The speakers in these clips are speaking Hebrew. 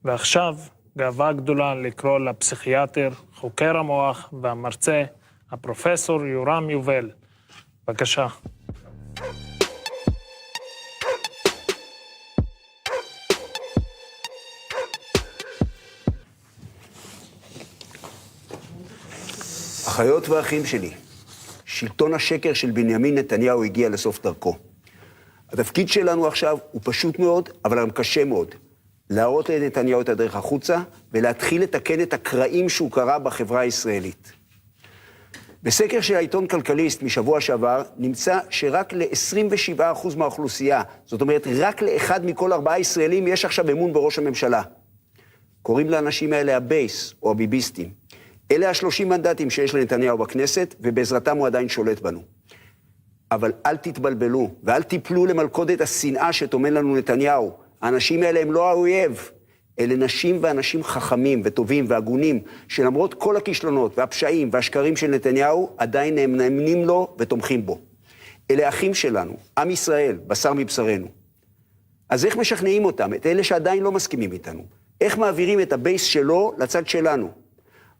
ועכשיו, גאווה גדולה לקרוא לפסיכיאטר, חוקר המוח והמרצה, הפרופסור יורם יובל. בבקשה. אחיות ואחים שלי, שלטון השקר של בנימין נתניהו הגיע לסוף דרכו. התפקיד שלנו עכשיו הוא פשוט מאוד, אבל גם קשה מאוד. להראות לנתניהו את הדרך החוצה, ולהתחיל לתקן את הקרעים שהוא קרא בחברה הישראלית. בסקר של העיתון כלכליסט משבוע שעבר, נמצא שרק ל-27% מהאוכלוסייה, זאת אומרת, רק לאחד מכל 4 ישראלים יש עכשיו אמון בראש הממשלה. קוראים לאנשים האלה הבייס או הביביסטים. אלה ה-30 מנדטים שיש לנתניהו בכנסת, ובעזרתם הוא עדיין שולט בנו. אבל אל תתבלבלו, ואל תיפלו למלכודת השנאה שטומן לנו נתניהו. האנשים האלה הם לא האויב. אלה נשים ואנשים חכמים וטובים והגונים, שלמרות כל הכישלונות והפשעים והשקרים של נתניהו, עדיין הם נאמנים לו ותומכים בו. אלה אחים שלנו, עם ישראל, בשר מבשרנו. אז איך משכנעים אותם, את אלה שעדיין לא מסכימים איתנו? איך מעבירים את הבייס שלו לצד שלנו?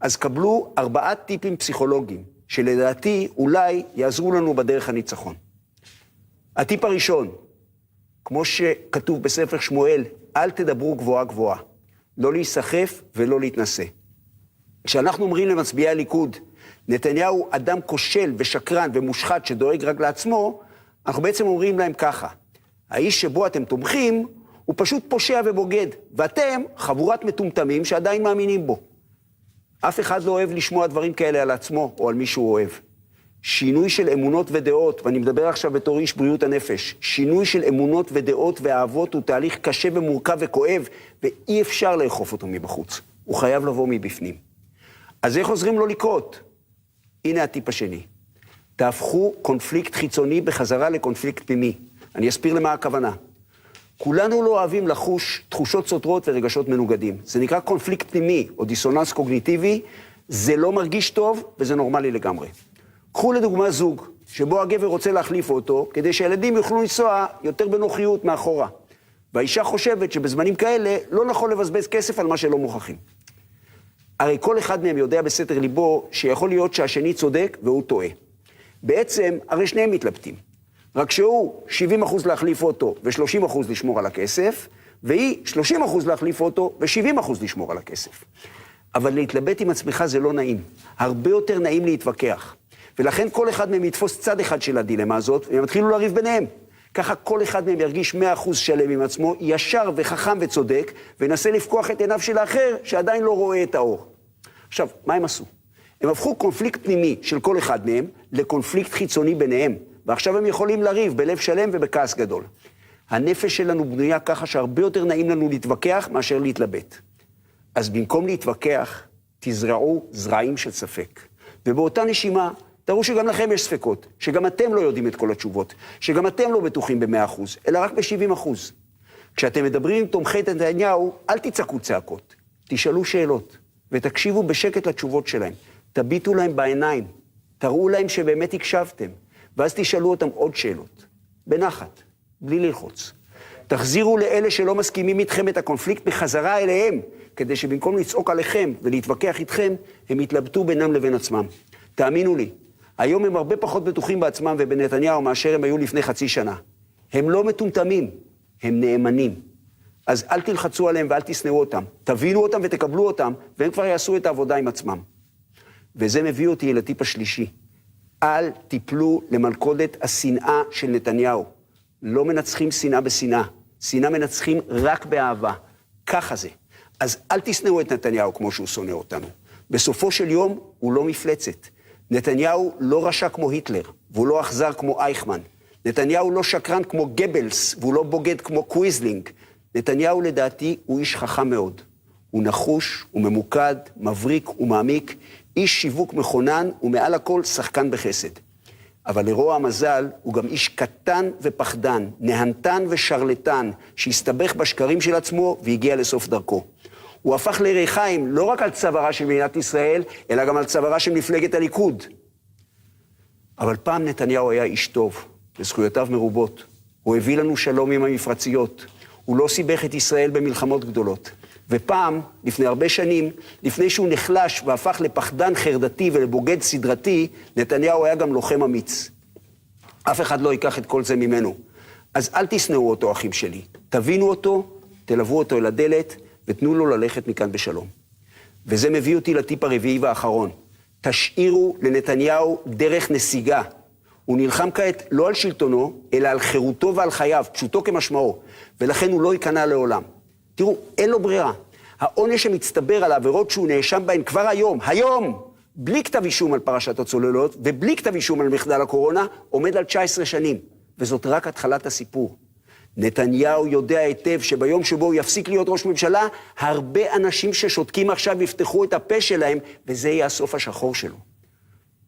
אז קבלו 4 טיפים פסיכולוגיים, שלדעתי אולי יעזרו לנו בדרך הניצחון. הטיפ הראשון, כמו שכתוב בספר שמואל, אל תדברו גבוהה גבוהה. לא להיסחף ולא להתנסה. כשאנחנו אומרים למצביעי הליכוד, נתניהו אדם כושל ושקרן ומושחת שדואג רק לעצמו, אנחנו בעצם אומרים להם ככה, האיש שבו אתם תומכים הוא פשוט פושע ובוגד, ואתם חבורת מטומטמים שעדיין מאמינים בו. אף אחד לא אוהב לשמוע דברים כאלה על עצמו או על מי שהוא אוהב. שינוי של אמונות ודעות, ואני מדבר עכשיו בתור איש בריאות הנפש, שינוי של אמונות ודעות ואהבות הוא תהליך קשה ומורכב וכואב, ואי אפשר לאכוף אותו מבחוץ. הוא חייב לבוא מבפנים. אז איך עוזרים לו לקרות? הנה הטיפ השני. תהפכו קונפליקט חיצוני בחזרה לקונפליקט פנימי. אני אסביר למה הכוונה. כולנו לא אוהבים לחוש תחושות סותרות ורגשות מנוגדים. זה נקרא קונפליקט פנימי או דיסוננס קוגניטיבי. זה לא מרגיש טוב וזה נורמלי לגמרי. קחו לדוגמה זוג, שבו הגבר רוצה להחליף אותו, כדי שהילדים יוכלו לנסוע יותר בנוחיות מאחורה. והאישה חושבת שבזמנים כאלה לא נכון לבזבז כסף על מה שלא מוכרחים. הרי כל אחד מהם יודע בסתר ליבו שיכול להיות שהשני צודק והוא טועה. בעצם, הרי שניהם מתלבטים. רק שהוא 70% להחליף אותו ו-30% לשמור על הכסף, והיא 30% להחליף אותו ו-70% לשמור על הכסף. אבל להתלבט עם עצמך זה לא נעים. הרבה יותר נעים להתווכח. ולכן כל אחד מהם יתפוס צד אחד של הדילמה הזאת, והם יתחילו לריב ביניהם. ככה כל אחד מהם ירגיש 100% שלם עם עצמו, ישר וחכם וצודק, וינסה לפקוח את עיניו של האחר, שעדיין לא רואה את האור. עכשיו, מה הם עשו? הם הפכו קונפליקט פנימי של כל אחד מהם, לקונפליקט חיצוני ביניהם, ועכשיו הם יכולים לריב בלב שלם ובכעס גדול. הנפש שלנו בנויה ככה שהרבה יותר נעים לנו להתווכח מאשר להתלבט. אז במקום להתווכח, תזרעו זרעים של ספק. ובאותה נשימה, תראו שגם לכם יש ספקות, שגם אתם לא יודעים את כל התשובות, שגם אתם לא בטוחים ב100%, אלא רק ב70%. כשאתם מדברים עם תומכי נתניהו, אל תצעקו צעקות, תשאלו שאלות, ותקשיבו בשקט לתשובות שלהם. תביטו להם בעיניים, תראו להם שבאמת הקשבתם, ואז תשאלו אותם עוד שאלות, בנחת, בלי ללחוץ. תחזירו לאלה שלא מסכימים איתכם את הקונפליקט בחזרה אליהם, כדי שבמקום לצעוק עליכם ולהתווכח איתכם, הם יתלבטו בינם לבין עצמם. תאמינו לי, היום הם הרבה פחות בטוחים בעצמם ובנתניהו מאשר הם היו לפני חצי שנה. הם לא מטומטמים, הם נאמנים. אז אל תלחצו עליהם ואל תסנאו אותם. תבינו אותם ותקבלו אותם, והם כבר יעשו את העבודה עם עצמם. וזה מביא אותי לטיפ השלישי. אל תיפלו למלכודת השנאה של נתניהו. לא מנצחים שנאה בשנאה. שנאה מנצחים רק באהבה. ככה זה. אז אל תסנאו את נתניהו כמו שהוא שונא אותנו. בסופו של יום הוא לא מפלצת. נתניהו לא רשע כמו היטלר, והוא לא אכזר כמו אייכמן. נתניהו לא שקרן כמו גבלס, והוא לא בוגד כמו קוויזלינג. נתניהו לדעתי הוא איש חכם מאוד. הוא נחוש, הוא ממוקד, מבריק ומעמיק, איש שיווק מכונן ומעל הכל שחקן בחסד. אבל לרוע המזל הוא גם איש קטן ופחדן, נהנתן ושרלטן, שהסתבך בשקרים של עצמו והגיע לסוף דרכו. הוא הפך לריחיים לא רק על צווארה של מדינת ישראל, אלא גם על צווארה של מפלגת הליכוד. אבל פעם נתניהו היה איש טוב, וזכויותיו מרובות. הוא הביא לנו שלום עם המפרציות. הוא לא סיבך את ישראל במלחמות גדולות. ופעם, לפני הרבה שנים, לפני שהוא נחלש והפך לפחדן חרדתי ולבוגד סדרתי, נתניהו היה גם לוחם אמיץ. אף אחד לא ייקח את כל זה ממנו. אז אל תשנאו אותו, אחים שלי. תבינו אותו, תלוו אותו אל הדלת, ותנו לו ללכת מכאן בשלום. וזה מביא אותי לטיפ הרביעי והאחרון. תשאירו לנתניהו דרך נסיגה. הוא נלחם כעת לא על שלטונו, אלא על חירותו ועל חייו, פשוטו כמשמעו, ולכן הוא לא ייכנע לעולם. תראו, אין לו ברירה. העונש שמצטבר על העבירות שהוא נאשם בהן כבר היום, בלי כתב אישום על פרשת הצוללות, ובלי כתב אישום על מחדל הקורונה, עומד על 19 שנים. וזאת רק התחלת הסיפור. נתניהו יודע היטב שביום שבו הוא יפסיק להיות ראש ממשלה, הרבה אנשים ששותקים עכשיו יפתחו את הפה שלהם, וזה יהיה הסוף השחור שלו.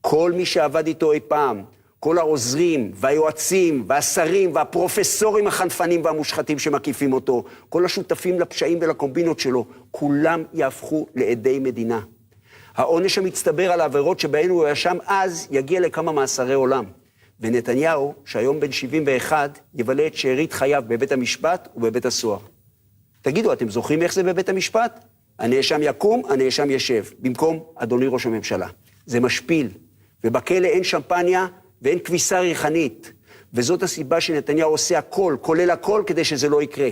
כל מי שעבד איתו אי פעם, כל העוזרים והיועצים והשרים והפרופסורים החנפנים והמושחתים שמקיפים אותו, כל השותפים לפשעים ולקומבינות שלו, כולם יהפכו לעדי מדינה. העונש המצטבר על העבירות שבהן הוא ישם אז יגיע לכמה מאסרי עולם. ונתניהו, שהיום בן 71, יבלה את שארית חייו בבית המשפט ובבית הסוהר. תגידו, אתם זוכרים איך זה בבית המשפט? הנאשם יקום, הנאשם ישב, במקום אדוני ראש הממשלה. זה משפיל, ובכלא אין שמפניה ואין כביסה ריחנית. וזאת הסיבה שנתניהו עושה הכל, כולל הכל, כדי שזה לא יקרה.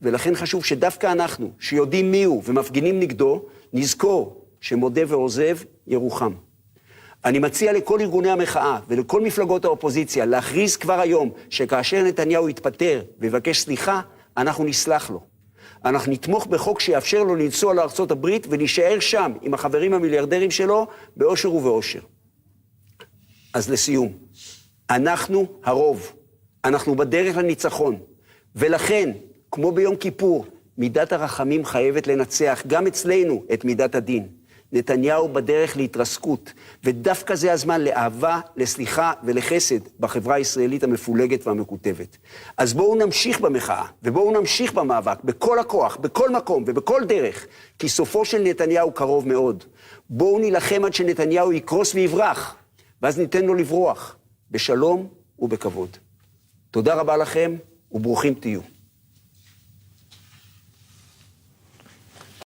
ולכן חשוב שדווקא אנחנו, שיודעים מי הוא ומפגינים נגדו, נזכור שמודה ועוזב ירוחם. אני מציע לכל ארגוני המחאה ולכל מפלגות האופוזיציה להכריז כבר היום שכאשר נתניהו יתפטר ויבקש סליחה, אנחנו נסלח לו. אנחנו נתמוך בחוק שיאפשר לו לנסוע לארצות הברית ולהישאר שם עם החברים המיליארדרים שלו באושר ובאושר. אז לסיום, אנחנו הרוב, אנחנו בדרך לניצחון, ולכן, כמו ביום כיפור, מידת הרחמים חייבת לנצח גם אצלנו את מידת הדין. נתניהו בדרך להתרסקות, ודווקא זה הזמן לאהבה, לסליחה ולחסד בחברה הישראלית המפולגת והמקוטבת. אז בואו נמשיך במחאה, ובואו נמשיך במאבק, בכל הכוח, בכל מקום ובכל דרך, כי סופו של נתניהו קרוב מאוד. בואו נילחם עד שנתניהו יקרוס ויברח, ואז ניתן לו לברוח, בשלום ובכבוד. תודה רבה לכם, וברוכים תהיו.